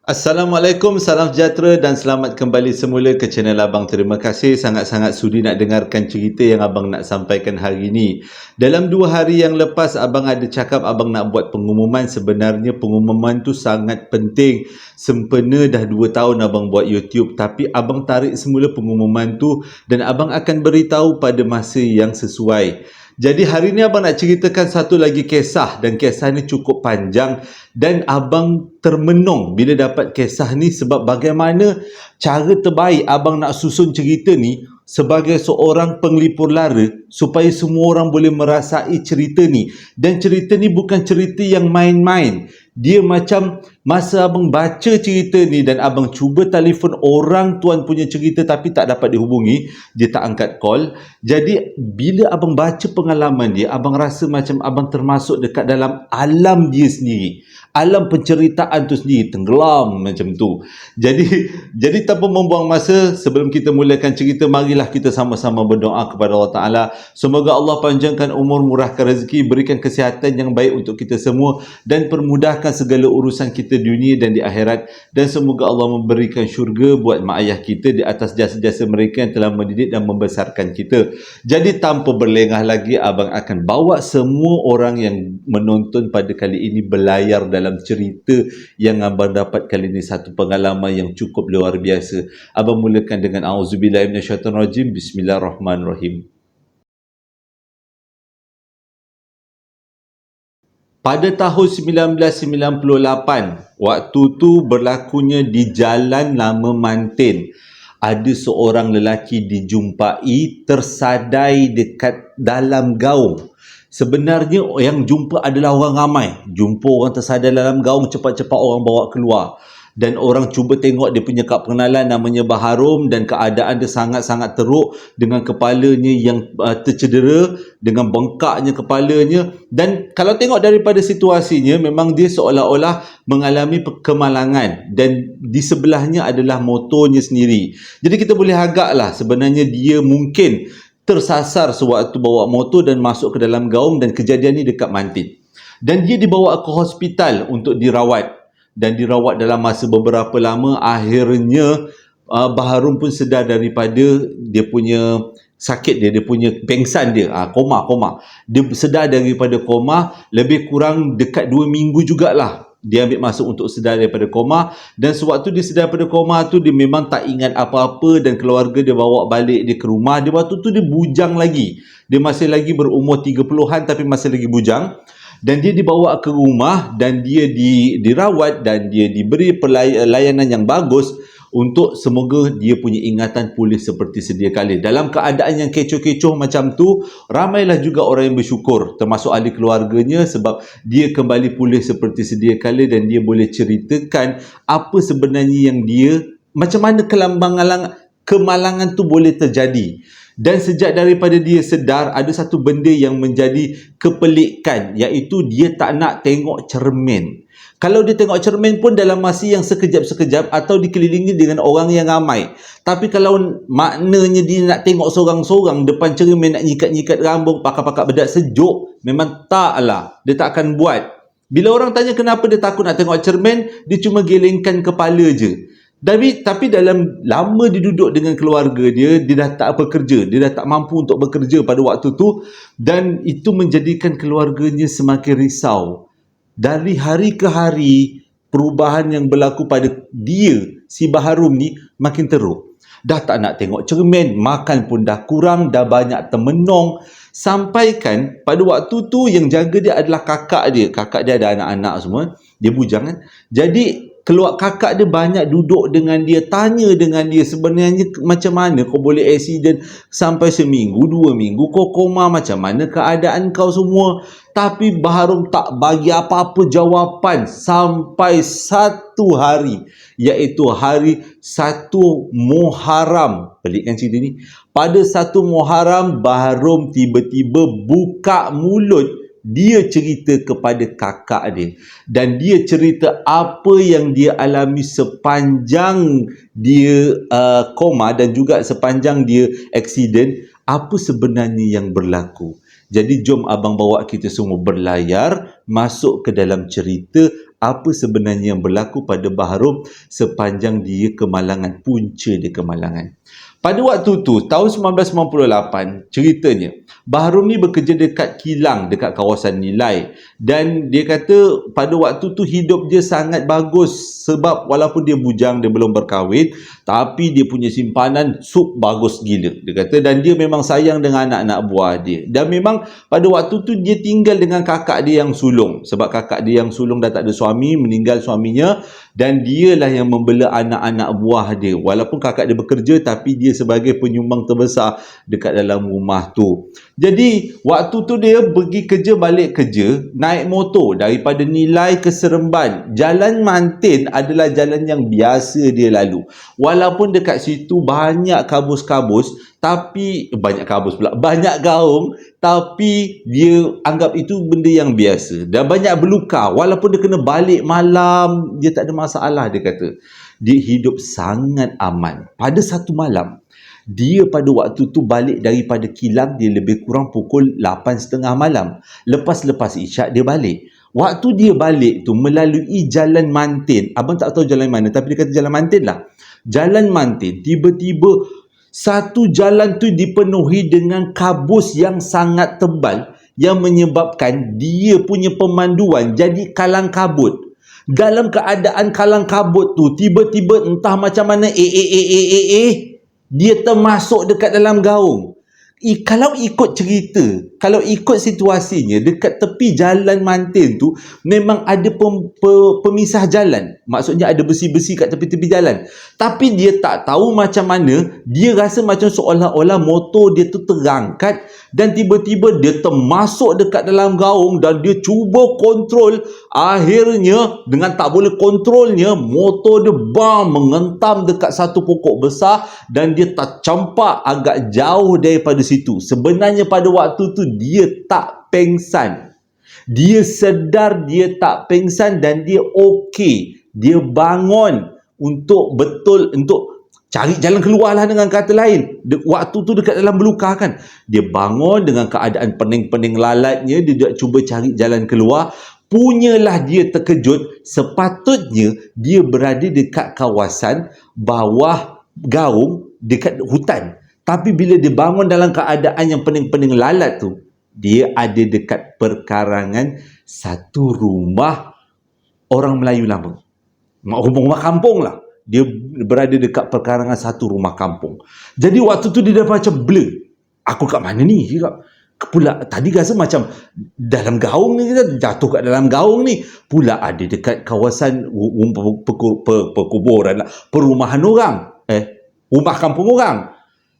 Assalamualaikum, salam sejahtera dan selamat kembali semula ke channel Abang. Terima kasih sangat-sangat sudi nak dengarkan cerita yang Abang nak sampaikan hari ini. Dalam 2 hari yang lepas, Abang ada cakap Abang nak buat pengumuman. Sebenarnya pengumuman tu sangat penting. Sempena dah 2 tahun Abang buat YouTube, tapi Abang tarik semula pengumuman tu dan Abang akan beritahu pada masa yang sesuai. Jadi hari ni Abang nak ceritakan satu lagi kisah dan kisah ni cukup panjang dan Abang termenung bila dapat kisah ni sebab bagaimana cara terbaik Abang nak susun cerita ni sebagai seorang penglipur lara supaya semua orang boleh merasai cerita ni. Dan cerita ni bukan cerita yang main-main. Dia macam masa Abang baca cerita ni dan Abang cuba telefon orang tuan punya cerita tapi tak dapat dihubungi, dia tak angkat call. Jadi bila Abang baca pengalaman dia, Abang rasa macam Abang termasuk dekat dalam alam dia sendiri. Alam penceritaan tu sendiri, tenggelam macam tu. Jadi tanpa membuang masa, sebelum kita mulakan cerita, marilah kita sama-sama berdoa kepada Allah Ta'ala. Semoga Allah panjangkan umur, murahkan rezeki, berikan kesihatan yang baik untuk kita semua dan permudahkan segala urusan kita dunia dan di akhirat. Dan semoga Allah memberikan syurga buat mak ayah kita di atas jasa-jasa mereka yang telah mendidik dan membesarkan kita. Jadi tanpa berlengah lagi, Abang akan bawa semua orang yang menonton pada kali ini berlayar dalam cerita yang Abang dapat kali ini, satu pengalaman yang cukup luar biasa. Abang mulakan dengan A'udzubillahiminasyaitanirrajim. Bismillahirrahmanirrahim. Pada tahun 1998, waktu tu berlakunya di Jalan Lama Mantin. Ada seorang lelaki dijumpai tersadai dekat dalam gaung. Sebenarnya yang jumpa adalah orang ramai. Jumpa orang tersadai dalam gaung, cepat-cepat orang bawa keluar. Dan orang cuba tengok dia punya kad pengenalan, namanya Baharum, dan keadaan dia sangat-sangat teruk dengan kepalanya yang tercedera, dengan bengkaknya kepalanya. Dan kalau tengok daripada situasinya, memang dia seolah-olah mengalami kemalangan dan di sebelahnya adalah motornya sendiri. Jadi kita boleh agaklah sebenarnya dia mungkin tersasar sewaktu bawa motor dan masuk ke dalam gaung, dan kejadian ni dekat Mantin. Dan dia dibawa ke hospital untuk dirawat. Dan dirawat dalam masa beberapa lama, akhirnya Baharum pun sedar daripada dia punya sakit dia punya pengsan dia, koma. Dia sedar daripada koma, lebih kurang dekat 2 minggu jugalah dia ambil masa untuk sedar daripada koma. Dan sewaktu dia sedar daripada koma tu, dia memang tak ingat apa-apa dan keluarga dia bawa balik dia ke rumah. Dia waktu tu dia bujang lagi. Dia masih lagi berumur 30-an tapi masih lagi bujang. Dan dia dibawa ke rumah dan dia dirawat dan dia diberi layanan yang bagus untuk semoga dia punya ingatan pulih seperti sedia kala. Dalam keadaan yang kecoh-kecoh macam tu, ramailah juga orang yang bersyukur, termasuk ahli keluarganya, sebab dia kembali pulih seperti sedia kala dan dia boleh ceritakan apa sebenarnya yang dia, macam mana kemalangan tu boleh terjadi. Dan sejak daripada dia sedar, ada satu benda yang menjadi kepelikan, iaitu dia tak nak tengok cermin. Kalau dia tengok cermin pun dalam masa yang sekejap-sekejap atau dikelilingi dengan orang yang ramai. Tapi kalau maknanya dia nak tengok seorang-seorang depan cermin, nak nyikat-nyikat rambut, pakai-pakai bedak sejuk, memang taklah. Dia tak akan buat. Bila orang tanya kenapa dia takut nak tengok cermin, dia cuma gelengkan kepala je. Tapi dalam lama dia duduk dengan keluarga dia, dia dah tak bekerja, dia dah tak mampu untuk bekerja pada waktu tu, dan itu menjadikan keluarganya semakin risau. Dari hari ke hari, perubahan yang berlaku pada dia, si Baharum ni, makin teruk. Dah tak nak tengok cermin, makan pun dah kurang, dah banyak termenung. Sampaikan pada waktu tu yang jaga dia adalah kakak dia. Kakak dia ada anak-anak semua, dia bujang kan. Jadi kakak dia banyak duduk dengan dia, tanya dengan dia, sebenarnya macam mana kau boleh accident sampai seminggu, 2 minggu kau koma, macam mana keadaan kau semua. Tapi Baharum tak bagi apa-apa jawapan sampai satu hari, iaitu hari 1 Muharram. Pelik kan cerita ni? Pada 1 Muharram, Baharum tiba-tiba buka mulut. Dia cerita kepada kakak dia dan dia cerita apa yang dia alami sepanjang dia koma dan juga sepanjang dia accident, apa sebenarnya yang berlaku. Jadi jom abang bawa kita semua berlayar masuk ke dalam cerita apa sebenarnya yang berlaku pada Bahrum sepanjang dia kemalangan, punca dia kemalangan. Pada waktu tu, tahun 1998, ceritanya, Bahrum ni bekerja dekat kilang, dekat kawasan Nilai. Dan dia kata pada waktu tu hidup dia sangat bagus sebab walaupun dia bujang, dia belum berkahwin, tapi dia punya simpanan sup bagus gila. Dia kata dan dia memang sayang dengan anak-anak buah dia. Dan memang pada waktu tu dia tinggal dengan kakak dia yang sulung. Sebab kakak dia yang sulung dah tak ada suami, meninggal suaminya. Dan dialah yang membela anak-anak buah dia. Walaupun kakak dia bekerja, tapi dia sebagai penyumbang terbesar dekat dalam rumah tu. Jadi, waktu tu dia pergi kerja, balik kerja, naik motor daripada Nilai ke Seremban. Jalan Mantin adalah jalan yang biasa dia lalu. Walaupun dekat situ banyak kabus-kabus, tapi banyak gaung, tapi dia anggap itu benda yang biasa. Dan banyak berluka, walaupun dia kena balik malam, dia tak ada masalah. Dia kata dia hidup sangat aman. Pada satu malam, dia pada waktu tu balik daripada kilang, dia lebih kurang pukul 8.30 malam. Lepas isyak dia balik. Waktu dia balik tu melalui Jalan Mantin, abang tak tahu jalan mana, tapi dia kata Jalan Mantin lah. Jalan Mantin, tiba-tiba satu jalan tu dipenuhi dengan kabus yang sangat tebal yang menyebabkan dia punya pemanduan jadi kalang kabut. Dalam keadaan kalang kabut tu, tiba-tiba entah macam mana dia termasuk dekat dalam gaung. Kalau ikut cerita, kalau ikut situasinya, dekat tepi Jalan Mantin tu memang ada pemisah jalan. Maksudnya ada besi-besi kat tepi-tepi jalan. Tapi dia tak tahu macam mana, dia rasa macam seolah-olah motor dia tu terangkat dan tiba-tiba dia termasuk dekat dalam gaung dan dia cuba kontrol. Akhirnya dengan tak boleh kontrolnya, motor dia mengentam dekat satu pokok besar dan dia tercampak agak jauh daripada situ. Sebenarnya pada waktu tu dia tak pengsan. Dia sedar dia tak pengsan dan dia okey. Dia bangun untuk cari jalan keluar lah, dengan kata lain. Waktu tu dekat dalam berluka kan. Dia bangun dengan keadaan pening-pening lalatnya. Dia cuba cari jalan keluar. Punyalah dia terkejut. Sepatutnya dia berada dekat kawasan bawah gaung dekat hutan. Tapi bila dia bangun dalam keadaan yang pening-pening lalat tu, dia ada dekat perkarangan satu rumah orang Melayu lama. Rumah kampung lah. Dia berada dekat perkarangan satu rumah kampung. Jadi waktu tu dia dah macam blur. Aku kat mana ni? Pula tadi rasa macam dalam gaung ni, kita jatuh kat dalam gaung ni. Pula ada dekat kawasan perkuburan lah, perumahan orang. Rumah kampung orang.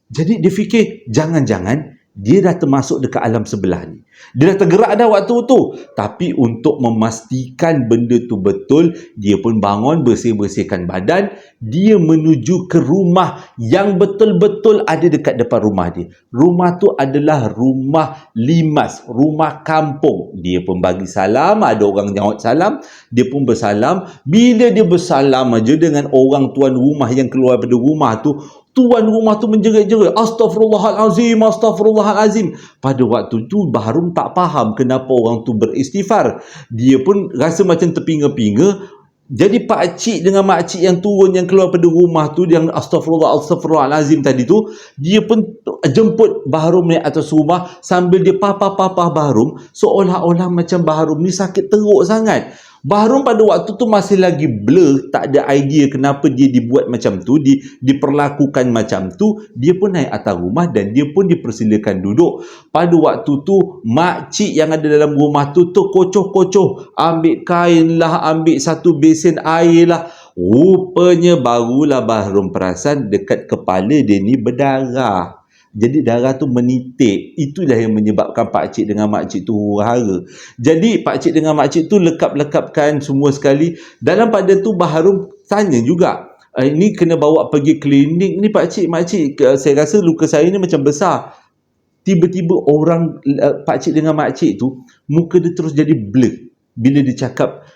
Jadi dia fikir, jangan-jangan dia dah termasuk dekat alam sebelah ni. Dia dah tergerak dah waktu tu. Tapi untuk memastikan benda tu betul, dia pun bangun, bersih-bersihkan badan. Dia menuju ke rumah yang betul-betul ada dekat depan rumah dia. Rumah tu adalah rumah limas, rumah kampung. Dia pun bagi salam, ada orang jawab salam, dia pun bersalam. Bila dia bersalam aja dengan orang tuan rumah yang keluar dari rumah tu, tuan rumah tu menjerit-jerit, Astaghfirullahalazim, Astaghfirullahalazim. Pada waktu tu Bahrum tak faham kenapa orang tu beristighfar. Dia pun rasa macam terpinga-pinga. Jadi pakcik dengan makcik yang turun, yang keluar pada rumah tu, yang Astaghfirullahalazim tadi tu, dia pun jemput Bahrum naik atas rumah sambil dia papa Bahrum, seolah-olah macam Bahrum ni sakit teruk sangat. Bahrum pada waktu tu masih lagi blur, tak ada idea kenapa dia dibuat macam tu, diperlakukan macam tu. Dia pun naik atas rumah dan dia pun dipersilakan duduk. Pada waktu tu, makcik yang ada dalam rumah tu terkocoh-kocoh, ambil kain lah, ambil satu besen air lah. Rupanya barulah Bahrum perasan dekat kepala dia ni berdarah. Jadi darah tu menitik. Itulah yang menyebabkan pakcik dengan makcik tu huru-hara. Jadi pakcik dengan makcik tu lekap-lekapkan semua sekali. Dalam pada tu Bahrum tanya juga, ini kena bawa pergi klinik ni pakcik, makcik, saya rasa luka saya ni macam besar. Tiba-tiba orang, pakcik dengan makcik tu, muka dia terus jadi blur bila dia cakap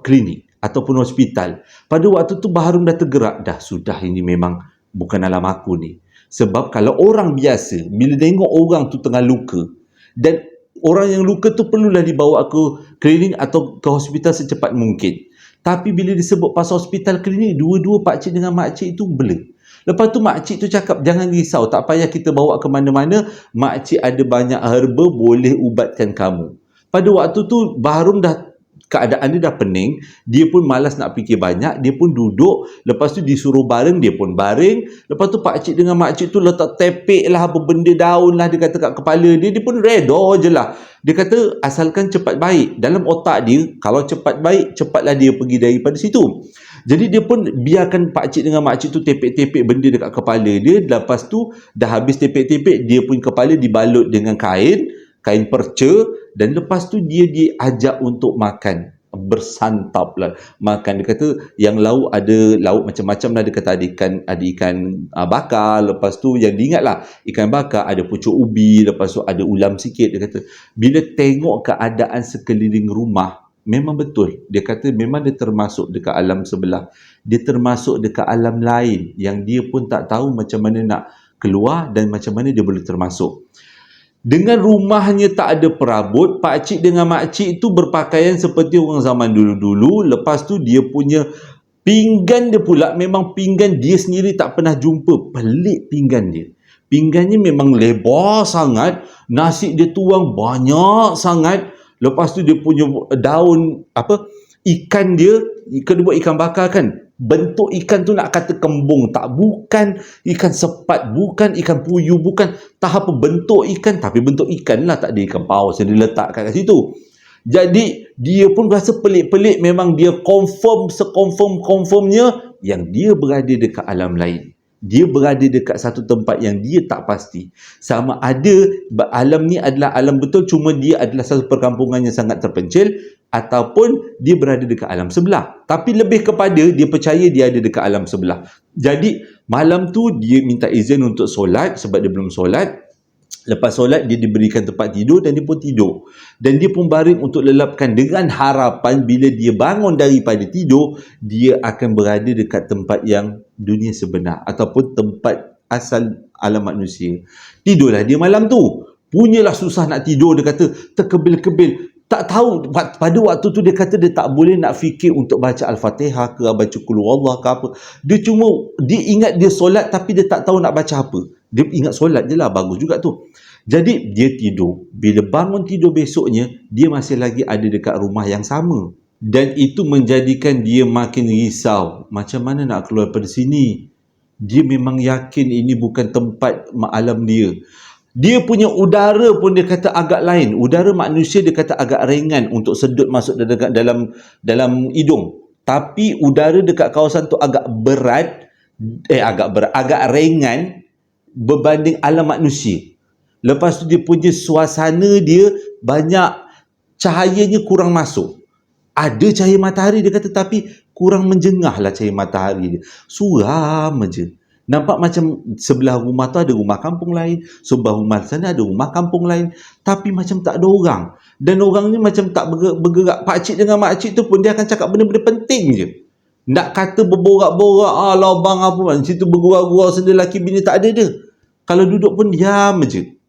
klinik ataupun hospital. Pada waktu tu Bahrum dah tergerak, dah sudah, ini memang bukan alam aku ni. Sebab kalau orang biasa, bila tengok orang tu tengah luka dan Orang yang luka tu perlulah dibawa ke klinik atau ke hospital secepat mungkin. Tapi bila disebut pasal hospital klinik, dua-dua pakcik dengan makcik tu bela. Lepas tu makcik tu cakap, jangan risau, tak payah kita bawa ke mana-mana, makcik ada banyak herba boleh ubatkan kamu. Pada waktu tu Bahrum dah, keadaan dia dah pening, dia pun malas nak fikir banyak, dia pun duduk, lepas tu disuruh baring, dia pun baring, lepas tu pakcik dengan makcik tu letak tepek lah, apa benda daun lah, dia kata kat kepala dia, dia pun reda je lah. Dia kata asalkan cepat baik. Dalam otak dia, kalau cepat baik, cepatlah dia pergi daripada situ. Jadi dia pun biarkan pakcik dengan makcik tu tepek-tepek benda dekat kepala dia, lepas tu dah habis tepek-tepek, dia pun kepala dibalut dengan kain perca, dan lepas tu dia diajak untuk makan, bersantap lah makan. Dia kata yang lauk ada lauk macam-macam lah, dia kata ada ikan bakar, lepas tu yang diingat lah ikan bakar, ada pucuk ubi, lepas tu ada ulam sikit. Dia kata bila tengok keadaan sekeliling rumah, memang betul, dia kata memang dia termasuk dekat alam sebelah, dia termasuk dekat alam lain yang dia pun tak tahu macam mana nak keluar dan macam mana dia boleh termasuk. Dengan rumahnya tak ada perabot, pakcik dengan makcik tu berpakaian seperti orang zaman dulu-dulu. Lepas tu dia punya pinggan dia pula, memang pinggan dia sendiri tak pernah jumpa. Pelik pinggan dia. Pinggannya memang lebar sangat, nasi dia tuang banyak sangat. Lepas tu dia punya daun, ikan dia, ikan dia buat ikan bakar kan. Bentuk ikan tu nak kata kembung tak, bukan ikan sepat, bukan ikan puyuh, bukan, tak apa bentuk ikan, tapi bentuk ikan lah, tak ada ikan paus yang diletakkan kat situ. Jadi dia pun rasa pelik-pelik, memang dia confirmnya yang dia berada dekat alam lain. Dia berada dekat satu tempat yang dia tak pasti. Sama ada alam ni adalah alam betul, cuma dia adalah satu perkampungan yang sangat terpencil, ataupun dia berada dekat alam sebelah. Tapi lebih kepada dia percaya dia ada dekat alam sebelah. Jadi malam tu dia minta izin untuk solat sebab dia belum solat. Lepas solat dia diberikan tempat tidur dan dia pun tidur. Dan dia pun baring untuk lelapkan dengan harapan bila dia bangun daripada tidur, dia akan berada dekat tempat yang dunia sebenar ataupun tempat asal alam manusia. Tidurlah dia malam tu. Punyalah susah nak tidur, dia kata terkebil-kebil. Tak tahu, pada waktu tu dia kata dia tak boleh nak fikir untuk baca Al-Fatihah ke baca Qul Huwallah ke apa. Dia ingat dia solat tapi dia tak tahu nak baca apa. Dia ingat solat je lah, bagus juga tu. Jadi dia tidur. Bila bangun tidur besoknya, dia masih lagi ada dekat rumah yang sama. Dan itu menjadikan dia makin risau. Macam mana nak keluar dari sini? Dia memang yakin ini bukan tempat alam dia. Dia punya udara pun dia kata agak lain. Udara manusia dia kata agak ringan untuk sedut masuk dalam hidung. Tapi udara dekat kawasan tu agak ringan berbanding alam manusia. Lepas tu dia punya suasana dia banyak cahayanya kurang masuk. Ada cahaya matahari dia kata, tapi kurang menjengah lah cahaya matahari dia. Suram je. Nampak macam sebelah rumah tu ada rumah kampung lain, sebelah rumah sana ada rumah kampung lain, tapi macam tak ada orang. Dan orang ni macam tak bergerak. Pakcik dengan makcik tu pun dia akan cakap benda-benda penting je. Nak kata berborak-borak, lobang apa, situ bergurau-gurau sendiri lelaki bini, tak ada dia. Kalau duduk pun diam je.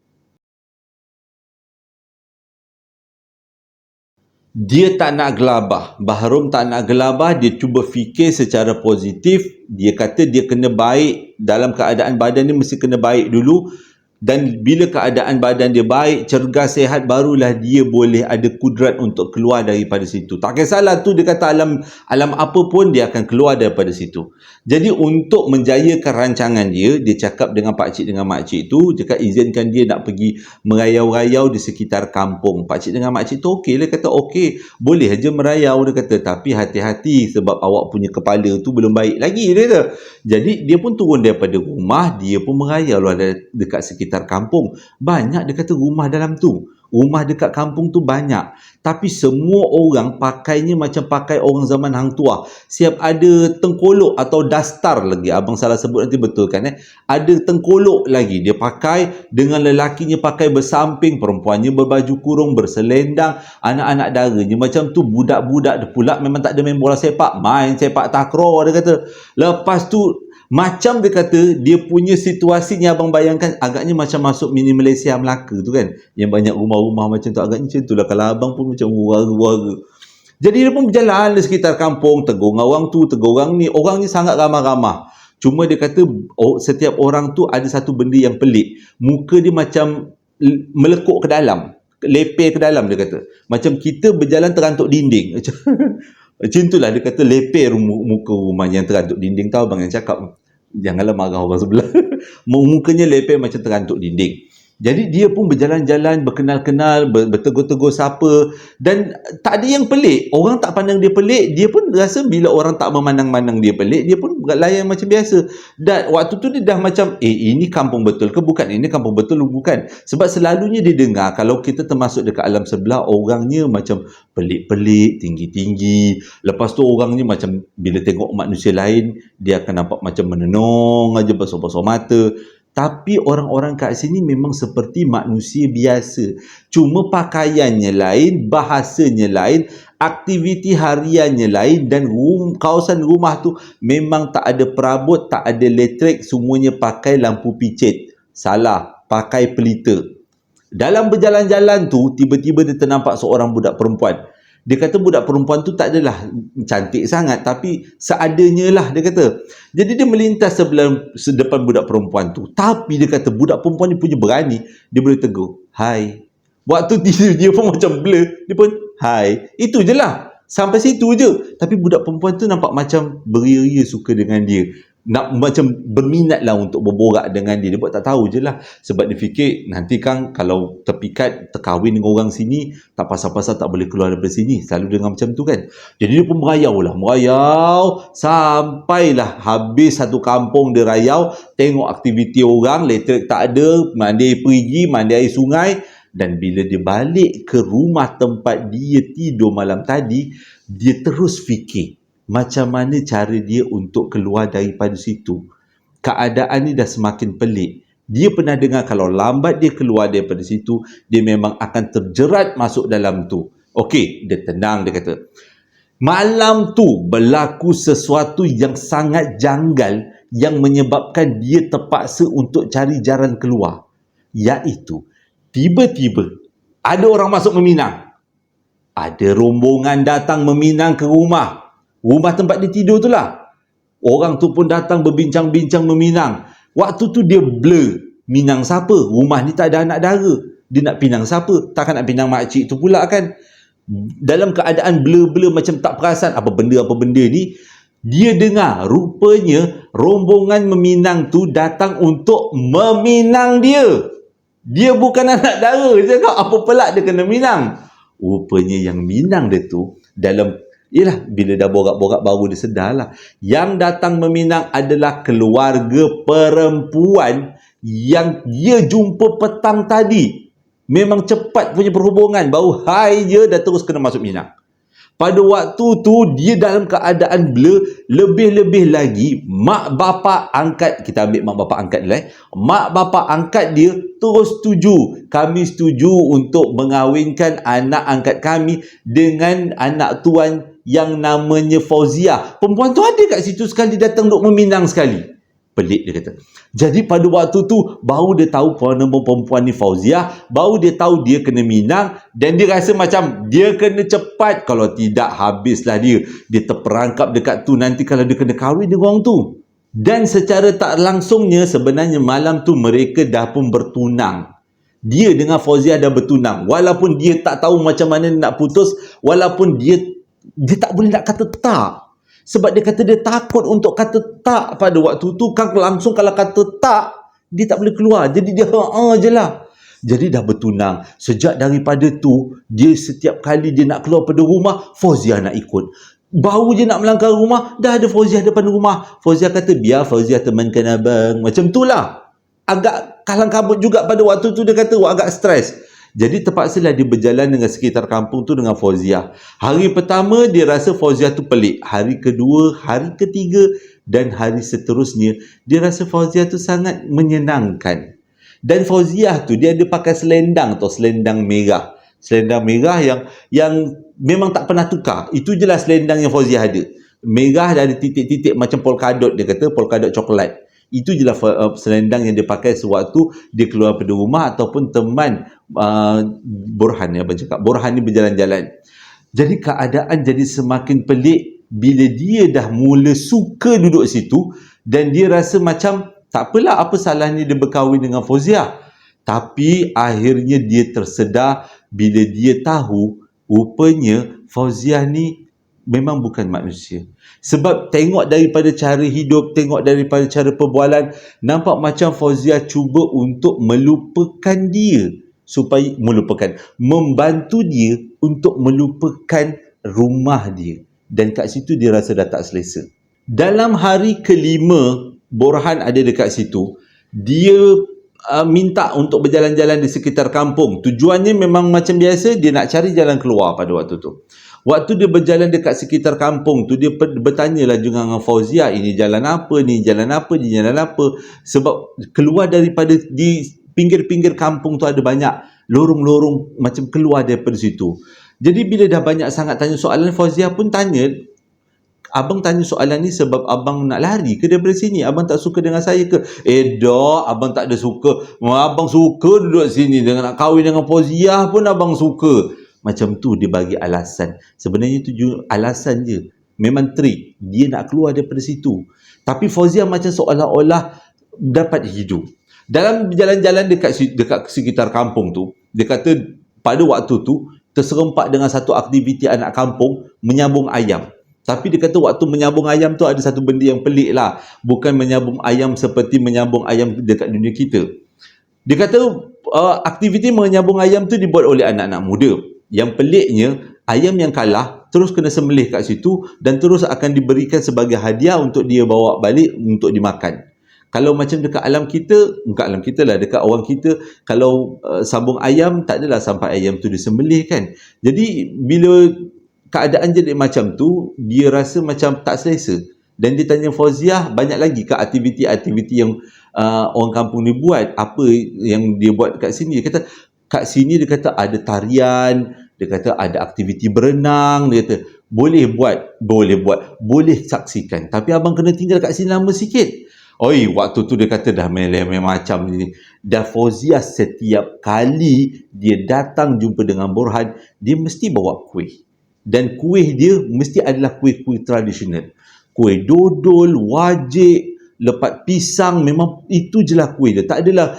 Dia tak nak gelabah. Bahrum tak nak gelabah. Dia cuba fikir secara positif. Dia kata dia kena baik. Dalam keadaan badan dia mesti kena baik dulu. Dan bila keadaan badan dia baik, cergas, sihat, barulah dia boleh ada kudrat untuk keluar daripada situ. Tak kisahlah tu, dia kata alam apa pun dia akan keluar daripada situ. Jadi untuk menjayakan rancangan dia cakap dengan pakcik dengan makcik tu, cakap izinkan dia nak pergi merayau-rayau di sekitar kampung. Pakcik dengan makcik tu okey lah, kata okey, boleh aja merayau, dia kata, tapi hati-hati sebab awak punya kepala tu belum baik lagi, dia kata. Jadi dia pun turun daripada rumah, dia pun merayau lah dekat sekitar kampung. Banyak dia kata rumah dalam tu. Rumah dekat kampung tu banyak. Tapi semua orang pakainya macam pakai orang zaman hang tua. Siap ada tengkolok atau dastar lagi. Abang salah sebut nanti betul kan? Ada tengkolok lagi. Dia pakai dengan lelakinya pakai bersamping. Perempuannya berbaju kurung, berselendang. Anak-anak daranya macam tu. Budak-budak dia pula memang tak ada main bola sepak. Main sepak takraw dia kata. Lepas tu Macam dia kata, dia punya situasinya abang bayangkan agaknya macam masuk mini Malaysia Melaka tu kan. Yang banyak rumah-rumah macam tu. Agaknya macam tu lah. Kalau abang pun macam warga-warga. Jadi dia pun berjalan di sekitar kampung. Tegur orang tu, tegur orang ni. Orang ni sangat ramah-ramah. Cuma dia kata setiap orang tu ada satu benda yang pelik. Muka dia macam melekuk ke dalam. Leper ke dalam dia kata. Macam kita berjalan terantuk dinding. Macam itulah dia kata leper muka rumah yang terantuk dinding. Tahu abang yang cakap, janganlah marah orang sebelah. Mukanya leper macam terantuk dinding. Jadi dia pun berjalan-jalan, berkenal-kenal, bertegur-tegur siapa. Dan tak ada yang pelik. Orang tak pandang dia pelik. Dia pun rasa bila orang tak memandang-mandang dia pelik, dia pun layan macam biasa. Dan waktu tu dia dah macam, ini kampung betul ke bukan? Ini kampung betul ke bukan? Sebab selalunya dia dengar, kalau kita termasuk dekat alam sebelah, orangnya macam pelik-pelik, tinggi-tinggi. Lepas tu orangnya macam, bila tengok manusia lain, dia akan nampak macam menenung aja, besar-besar mata. Tapi orang-orang kat sini memang seperti manusia biasa. Cuma pakaiannya lain, bahasanya lain, aktiviti hariannya lain dan kawasan rumah tu memang tak ada perabot, tak ada elektrik, semuanya pakai lampu picit. Salah, pakai pelita. Dalam berjalan-jalan tu, tiba-tiba dia ternampak seorang budak perempuan. Dia kata budak perempuan tu tak adalah cantik sangat, tapi seadanya lah dia kata. Jadi dia melintas sedepan budak perempuan tu. Tapi dia kata budak perempuan ni punya berani. Dia boleh tegur, "Hai." Waktu dia pun macam blur. Dia pun, "Hai." Itu je lah. Sampai situ je. Tapi budak perempuan tu nampak macam beria-ria suka dengan dia. Nak macam berminat lah untuk berborak dengan dia. Dia buat tak tahu je lah. Sebab dia fikir nanti kan kalau terpikat, terkahwin dengan orang sini, tak pasal-pasal tak boleh keluar daripada sini. Selalu dengar macam tu kan. Jadi dia pun merayau lah. Merayau sampailah habis satu kampung dia rayau. Tengok aktiviti orang, elektrik tak ada, mandi perigi, mandi air sungai. Dan bila dia balik ke rumah tempat dia tidur malam tadi, dia terus fikir macam mana cara dia untuk keluar daripada situ. Keadaan ni dah semakin pelik. Dia pernah dengar kalau lambat dia keluar daripada situ, dia memang akan terjerat masuk dalam tu. Okey, dia tenang, dia kata. Malam tu berlaku sesuatu yang sangat janggal yang menyebabkan dia terpaksa untuk cari jalan keluar. Iaitu, tiba-tiba ada orang masuk meminang. Ada rombongan datang meminang ke rumah tempat dia tidur tu lah. Orang tu pun datang berbincang-bincang meminang. Waktu tu dia blur. Minang siapa? Rumah ni tak ada anak dara. Dia nak pinang siapa? Takkan nak pinang makcik tu pula kan? Dalam keadaan blur-blur macam tak perasan apa benda ni, dia dengar rupanya rombongan meminang tu datang untuk meminang dia. Dia bukan anak dara. Dia cakap apa pelak dia kena minang. Rupanya yang minang dia tu dalam bila dah borak-borak baru dia sedar lah. Yang datang meminang adalah keluarga perempuan yang dia jumpa petang tadi. Memang cepat punya perhubungan. Baru hai je dah terus kena masuk minang. Pada waktu tu dia dalam keadaan blur. Lebih-lebih lagi mak bapa angkat, kita ambil mak bapa angkat lah. Mak bapa angkat dia terus setuju. Kami setuju untuk mengahwinkan anak angkat kami dengan anak tuan yang namanya Fauziah. Perempuan tu ada kat situ sekali, datang duk meminang sekali. Pelik dia kata. Jadi pada waktu tu baru dia tahu nama perempuan ni Fauziah, baru dia tahu dia kena minang dan dia rasa macam dia kena cepat, kalau tidak habislah dia. Dia terperangkap dekat tu, nanti kalau dia kena kahwin dengan orang tu. Dan secara tak langsungnya sebenarnya malam tu mereka dah pun bertunang. Dia dengan Fauziah dah bertunang. Walaupun dia tak tahu macam mana nak putus, walaupun dia tak boleh nak kata tak. Sebab dia kata dia takut untuk kata tak pada waktu tu. Kan langsung kalau kata tak, dia tak boleh keluar. Jadi dia je lah. Jadi dah bertunang. Sejak daripada tu, dia setiap kali dia nak keluar pada rumah, Fauziah nak ikut. Baru je nak melangkah rumah, dah ada Fauziah depan rumah. Fauziah kata, biar Fauziah temankan abang. Macam tu lah. Agak kalang kabut juga pada waktu tu, dia kata agak stres. Jadi terpaksalah dia berjalan dengan sekitar kampung tu dengan Fauziah. Hari pertama dia rasa Fauziah tu pelik. Hari kedua, hari ketiga dan hari seterusnya dia rasa Fauziah tu sangat menyenangkan. Dan Fauziah tu dia ada pakai selendang tu, selendang merah. Selendang merah yang memang tak pernah tukar. Itu je lah selendang yang Fauziah ada. merah dan ada titik-titik macam polkadot, dia kata polkadot coklat. Itu je lah selendang yang dia pakai sewaktu dia keluar dari rumah ataupun teman Borhan, ya, abang cakap Borhan ni berjalan-jalan. Jadi keadaan jadi semakin pelik bila dia dah mula suka duduk situ dan dia rasa macam tak apalah, apa salahnya dia berkahwin dengan Fauziah. Tapi akhirnya dia tersedar bila dia tahu rupanya Fauziah ni memang bukan manusia. Sebab tengok daripada cara hidup, tengok daripada cara perbualan, nampak macam Fauziah cuba untuk melupakan dia, supaya membantu dia untuk melupakan rumah dia. Dan kat situ dia rasa dah tak selesa. Dalam hari kelima Borhan ada dekat situ, dia minta untuk berjalan-jalan di sekitar kampung. Tujuannya memang macam biasa, dia nak cari jalan keluar pada waktu tu. Waktu dia berjalan dekat sekitar kampung tu, dia bertanyalah juga dengan Fauziah, ini jalan apa ni, jalan apa ni, jalan apa. Sebab keluar daripada di pinggir-pinggir kampung tu ada banyak lorong-lorong macam keluar daripada situ. Jadi bila dah banyak sangat tanya soalan, Fauziah pun tanya, abang tanya soalan ni sebab abang nak lari ke daripada sini? Abang tak suka dengan saya ke? Dah, abang tak ada suka. Abang suka duduk sini, dengan nak kahwin dengan Fauziah pun abang suka. Macam tu dia bagi alasan. Sebenarnya tu alasan je. Memang trik. Dia nak keluar daripada situ. Tapi Fauziah macam seolah-olah dapat hidup. Dalam berjalan-jalan dekat sekitar kampung tu, dia kata pada waktu tu terserempak dengan satu aktiviti anak kampung menyambung ayam. Tapi dia kata waktu menyambung ayam tu ada satu benda yang pelik lah. Bukan menyambung ayam seperti menyambung ayam dekat dunia kita. Dia kata aktiviti menyambung ayam tu dibuat oleh anak-anak muda. Yang peliknya, ayam yang kalah terus kena sembelih kat situ dan terus akan diberikan sebagai hadiah untuk dia bawa balik untuk dimakan. Kalau macam dekat alam kita, bukan alam kita lah, dekat orang kita, kalau sambung ayam, tak adalah sampai ayam tu disembelih kan. Jadi bila keadaan jadi macam tu, dia rasa macam tak selesa. Dan dia tanya Fauziah, banyak lagi ke aktiviti-aktiviti yang orang kampung ni buat? Apa yang dia buat kat sini? Dia kata, kat sini dia kata ada tarian, dia kata ada aktiviti berenang, dia kata boleh saksikan. Tapi abang kena tinggal kat sini lama sikit. Oi, waktu tu dia kata dah meleh-meleh macam ni. Dah Fauziah setiap kali dia datang jumpa dengan Borhan, dia mesti bawa kuih. Dan kuih dia mesti adalah kuih-kuih tradisional. Kuih dodol, wajik, lepat pisang, memang itu je lah kuih dia. Tak adalah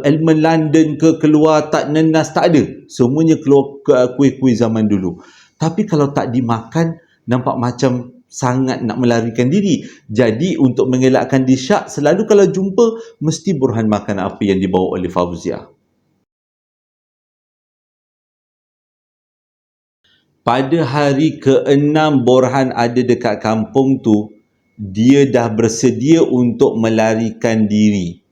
elemen London ke keluar tak nenas, tak ada. Semuanya keluar kuih-kuih zaman dulu. Tapi kalau tak dimakan, nampak macam sangat nak melarikan diri. Jadi untuk mengelakkan disyak, selalu kalau jumpa, mesti Borhan makan apa yang dibawa oleh Fauziah. Pada hari ke-6 Borhan ada dekat kampung tu, dia dah bersedia untuk melarikan diri.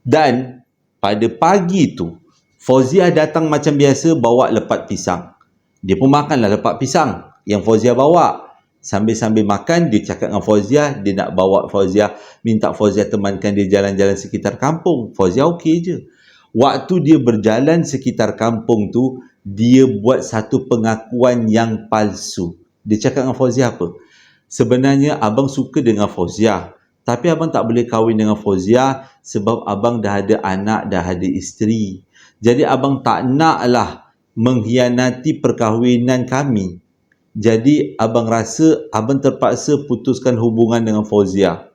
Dan pada pagi tu, Fauziah datang macam biasa bawa lepat pisang. Dia pun makanlah lepat pisang yang Fauziah bawa. Sambil-sambil makan, dia cakap dengan Fauziah, dia nak bawa Fauziah, minta Fauziah temankan dia jalan-jalan sekitar kampung. Fauziah okey je. Waktu dia berjalan sekitar kampung tu, dia buat satu pengakuan yang palsu. Dia cakap dengan Fauziah apa? Sebenarnya abang suka dengan Fauziah, tapi abang tak boleh kahwin dengan Fauziah sebab abang dah ada anak, dah ada isteri. Jadi abang tak naklah mengkhianati perkahwinan kami. Jadi abang rasa abang terpaksa putuskan hubungan dengan Fauziah.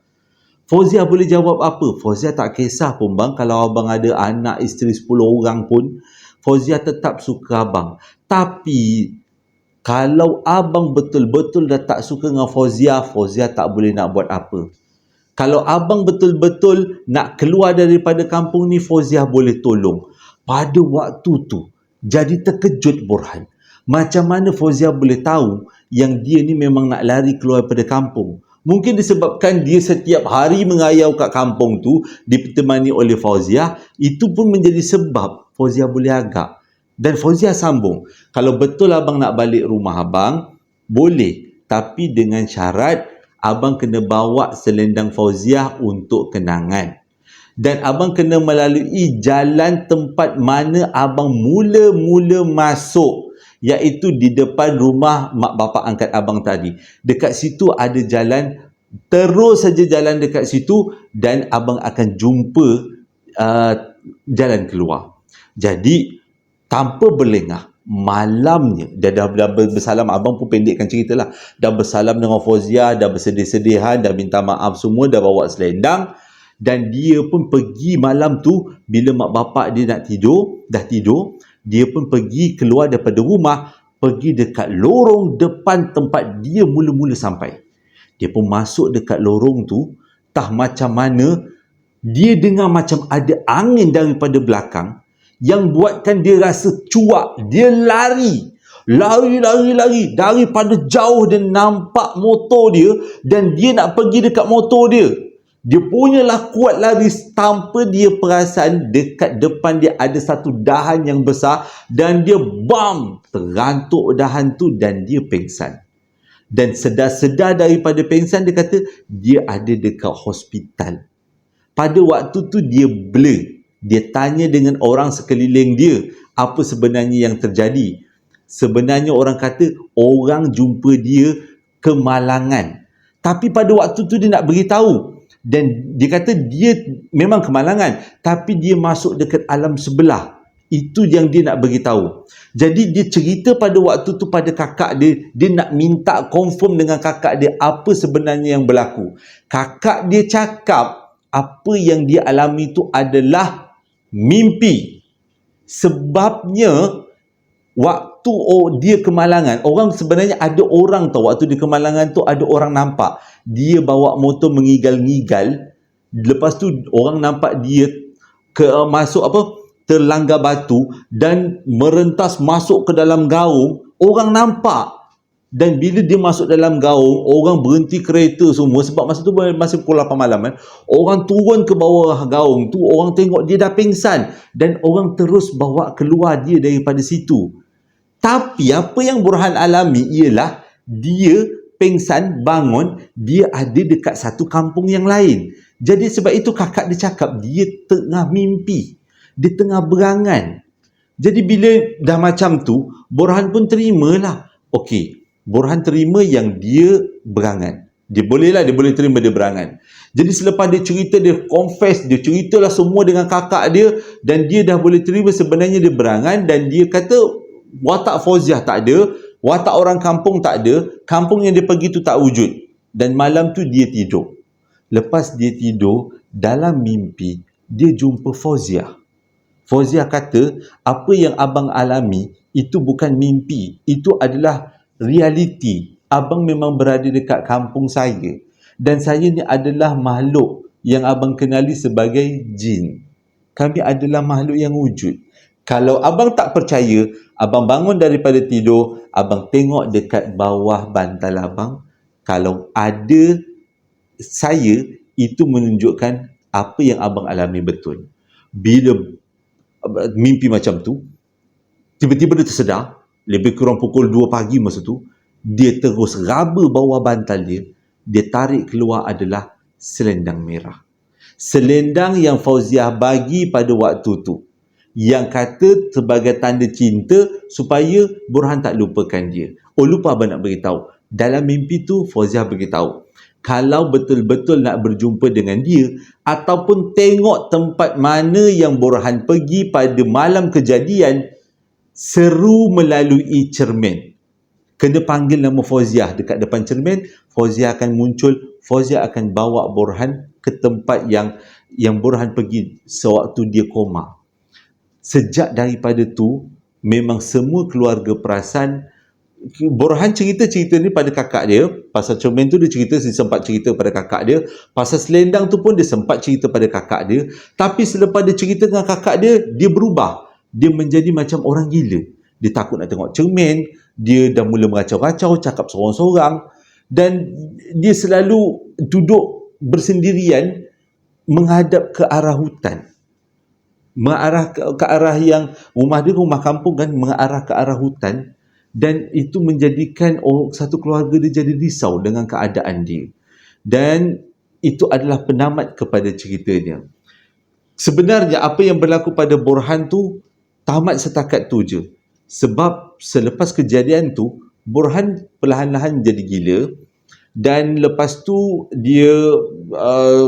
Fauziah boleh jawab apa? Fauziah tak kisah pun bang, kalau abang ada anak, isteri 10 orang pun, Fauziah tetap suka abang. Tapi kalau abang betul-betul dah tak suka dengan Fauziah, Fauziah tak boleh nak buat apa. Kalau abang betul-betul nak keluar daripada kampung ni, Fauziah boleh tolong. Pada waktu tu, jadi terkejut Borhan. Macam mana Fauziah boleh tahu yang dia ni memang nak lari keluar daripada kampung? Mungkin disebabkan dia setiap hari mengayau kat kampung tu, ditemani oleh Fauziah, itu pun menjadi sebab Fauziah boleh agak. Dan Fauziah sambung, kalau betul abang nak balik rumah abang, boleh. Tapi dengan syarat, abang kena bawa selendang Fauziah untuk kenangan. Dan abang kena melalui jalan tempat mana abang mula-mula masuk. iaitu di depan rumah mak bapak angkat abang tadi. Dekat situ ada jalan, terus saja jalan dekat situ dan abang akan jumpa uh, jalan keluar. Jadi tanpa berlengah, malamnya dah bersalam, abang pun pendekkan cerita lah, dah bersalam dengan Fauzia, dah bersedih-sedihan, dah minta maaf semua, dah bawa selendang, dan dia pun pergi malam tu bila mak bapak dia nak tidur, dah tidur, dia pun pergi keluar daripada rumah, pergi dekat lorong depan tempat dia mula-mula sampai. Dia pun masuk dekat lorong tu, tah macam mana dia dengar macam ada angin daripada belakang yang buatkan dia rasa cuak. Dia lari daripada jauh. Dia nampak motor dia dan dia nak pergi dekat motor dia. Dia punyalah kuat lari tanpa dia perasan dekat depan dia ada satu dahan yang besar dan dia terantuk dahan tu dan dia pengsan. Dan sedar-sedar daripada pengsan, dia kata dia ada dekat hospital. Pada waktu tu dia blur. Dia tanya dengan orang sekeliling dia apa sebenarnya yang terjadi. Sebenarnya orang kata orang jumpa dia kemalangan. Tapi pada waktu tu dia nak beritahu. Dan dia kata dia memang kemalangan, tapi dia masuk dekat alam sebelah. Itu yang dia nak beritahu. Jadi dia cerita pada waktu tu pada kakak dia. Dia nak minta confirm dengan kakak dia apa sebenarnya yang berlaku. Kakak dia cakap apa yang dia alami itu adalah mimpi. Sebabnya waktu dia kemalangan, orang sebenarnya ada orang tahu waktu dia kemalangan tu ada orang nampak dia bawa motor mengigal-ngigal. Lepas tu orang nampak dia terlanggar batu dan merentas masuk ke dalam gaung. Orang nampak. Dan bila dia masuk dalam gaung, orang berhenti kereta semua sebab masa tu masih pukul 8 malam kan. Orang turun ke bawah gaung tu, orang tengok dia dah pingsan dan orang terus bawa keluar dia daripada situ. Tapi apa yang Burhan alami ialah dia pingsan, bangun, dia ada dekat satu kampung yang lain. Jadi sebab itu kakak dia cakap dia tengah mimpi, dia tengah berangan. Jadi bila dah macam tu, Burhan pun terimalah. Okey, Burhan terima yang dia berangan. Dia boleh terima dia berangan. Jadi selepas dia cerita, dia confess, dia ceritalah semua dengan kakak dia dan dia dah boleh terima sebenarnya dia berangan. Dan dia kata watak Fauziah tak ada, watak orang kampung tak ada, kampung yang dia pergi tu tak wujud. Dan malam tu dia tidur. Lepas dia tidur, dalam mimpi dia jumpa Fauziah. Fauziah kata apa yang abang alami itu bukan mimpi, itu adalah realiti. Abang memang berada dekat kampung saya dan saya ni adalah makhluk yang abang kenali sebagai jin. Kami adalah makhluk yang wujud. Kalau abang tak percaya, abang bangun daripada tidur, abang tengok dekat bawah bantal abang. Kalau ada saya, itu menunjukkan apa yang abang alami betul. Bila mimpi macam tu, tiba-tiba dia tersedar, lebih kurang pukul 2 pagi masa tu, dia terus raba bawah bantal dia, dia tarik keluar adalah selendang merah. Selendang yang Fauziah bagi pada waktu tu, yang kata sebagai tanda cinta supaya Burhan tak lupakan dia. Oh, lupa abang nak beritahu, dalam mimpi tu Fauziah beritahu, kalau betul-betul nak berjumpa dengan dia ataupun tengok tempat mana yang Burhan pergi pada malam kejadian, seru melalui cermin. Kena panggil nama Fauziah dekat depan cermin, Fauziah akan muncul, Fauziah akan bawa Burhan ke tempat yang Burhan pergi sewaktu dia koma. Sejak daripada tu, memang semua keluarga perasan. Burhan cerita ni pada kakak dia. Pasal cermin tu dia sempat cerita pada kakak dia. Pasal selendang tu pun dia sempat cerita pada kakak dia. Tapi selepas dia cerita dengan kakak dia, dia berubah. Dia menjadi macam orang gila. Dia takut nak tengok cermin. Dia dah mula meracau-racau, cakap sorang-sorang. Dan dia selalu duduk bersendirian menghadap ke arah hutan. Mengarah ke arah yang rumah dia, rumah kampung kan, mengarah ke arah hutan. Dan itu menjadikan satu keluarga dia jadi risau dengan keadaan dia. Dan itu adalah penamat kepada ceritanya. Sebenarnya apa yang berlaku pada Burhan tu tamat setakat tu je. Sebab selepas kejadian tu, Burhan perlahan-lahan jadi gila, dan lepas tu dia uh,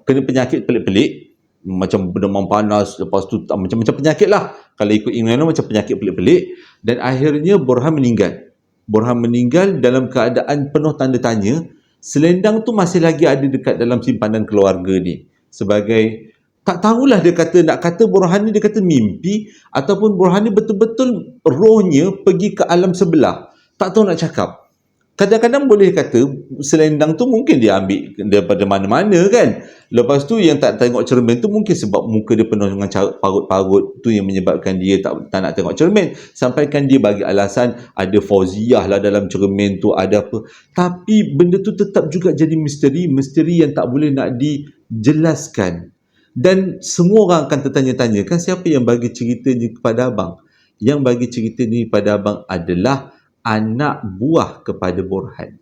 kena penyakit pelik-pelik, macam demam panas, lepas tu macam-macam penyakit lah. Kalau ikut Imran macam penyakit pelik-pelik, dan akhirnya Burhan meninggal. Burhan meninggal dalam keadaan penuh tanda tanya. Selendang tu masih lagi ada dekat dalam simpanan keluarga ni. Sebagai, tak tahulah dia kata, nak kata Burhan ni dia kata mimpi, ataupun Burhan ni betul-betul rohnya pergi ke alam sebelah. Tak tahu nak cakap. Kadang-kadang boleh kata selendang tu mungkin dia ambil daripada mana-mana kan. Lepas tu yang tak tengok cermin tu mungkin sebab muka dia penuh dengan parut-parut, tu yang menyebabkan dia tak nak tengok cermin. Sampaikan dia bagi alasan ada fauziah lah dalam cermin tu, ada apa. Tapi benda tu tetap juga jadi misteri yang tak boleh nak dijelaskan. Dan semua orang akan tertanya-tanya, kan siapa yang bagi cerita ni kepada abang? Yang bagi cerita ni kepada abang adalah anak buah kepada Burhan.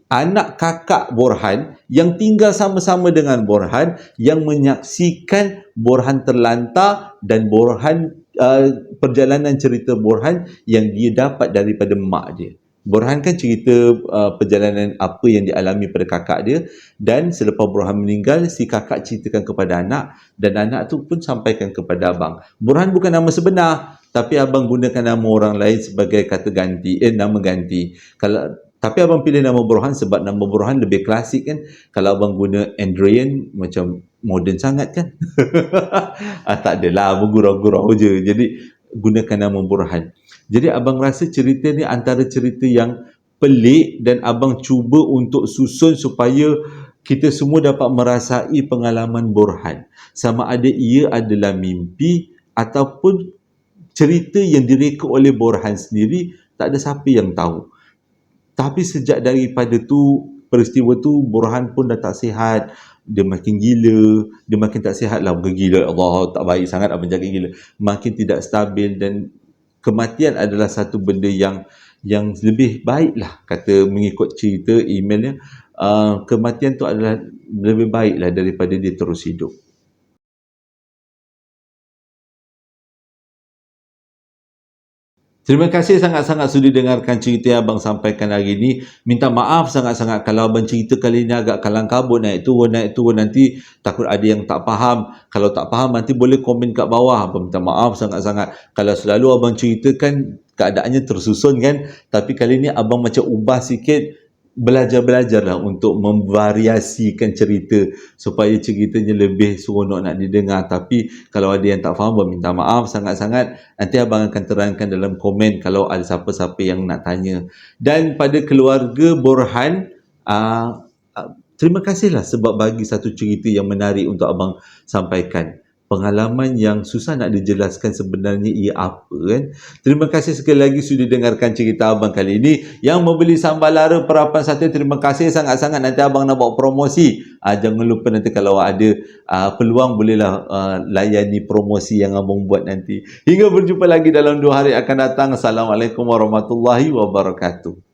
Anak kakak Burhan yang tinggal sama-sama dengan Burhan, yang menyaksikan Burhan terlantar dan Burhan perjalanan cerita Burhan yang dia dapat daripada mak dia. Burhan kan cerita perjalanan apa yang dialami pada kakak dia, dan selepas Burhan meninggal, si kakak ceritakan kepada anak, dan anak tu pun sampaikan kepada abang. Burhan bukan nama sebenar, tapi abang gunakan nama orang lain sebagai kata ganti, nama ganti. Tapi abang pilih nama Burhan sebab nama Burhan lebih klasik kan. Kalau abang guna Andrian, macam moden sangat kan. Tak adalah, abang gurau-gurau je. Jadi gunakan nama Burhan. Jadi abang rasa cerita ni antara cerita yang pelik, dan abang cuba untuk susun supaya kita semua dapat merasai pengalaman Burhan. Sama ada ia adalah mimpi ataupun cerita yang direka oleh Burhan sendiri, tak ada siapa yang tahu. Tapi sejak daripada tu, peristiwa tu, Burhan pun dah tak sihat. Dia makin gila, dia makin tak sihat lah. Bukan gila, Allah, tak baik sangat abang jaga gila. Makin tidak stabil, dan kematian adalah satu benda yang lebih baik lah, kata mengikut cerita emailnya. Kematian tu adalah lebih baik lah daripada dia terus hidup. Terima kasih sangat-sangat sudi dengarkan cerita yang abang sampaikan hari ini. Minta maaf sangat-sangat kalau abang cerita kali ini agak kalang kabut, naik turun, nanti takut ada yang tak faham. Kalau tak faham nanti boleh komen kat bawah. Abang minta maaf sangat-sangat. Kalau selalu abang ceritakan keadaannya tersusun kan, tapi kali ini abang macam ubah sikit, belajar-belajarlah untuk memvariasikan cerita supaya ceritanya lebih seronok nak didengar. Tapi kalau ada yang tak faham, abang minta maaf sangat-sangat. Nanti abang akan terangkan dalam komen kalau ada siapa-siapa yang nak tanya. Dan pada keluarga Burhan, terima kasihlah sebab bagi satu cerita yang menarik untuk abang sampaikan. Pengalaman yang susah nak dijelaskan sebenarnya ia apa kan. Terima kasih sekali lagi sudah dengarkan cerita abang kali ini. Yang membeli sambal lara perapan sate, terima kasih sangat-sangat. Nanti abang nak buat promosi. Jangan lupa nanti kalau ada peluang bolehlah layani promosi yang abang buat nanti. Hingga berjumpa lagi dalam 2 hari akan datang. Assalamualaikum warahmatullahi wabarakatuh.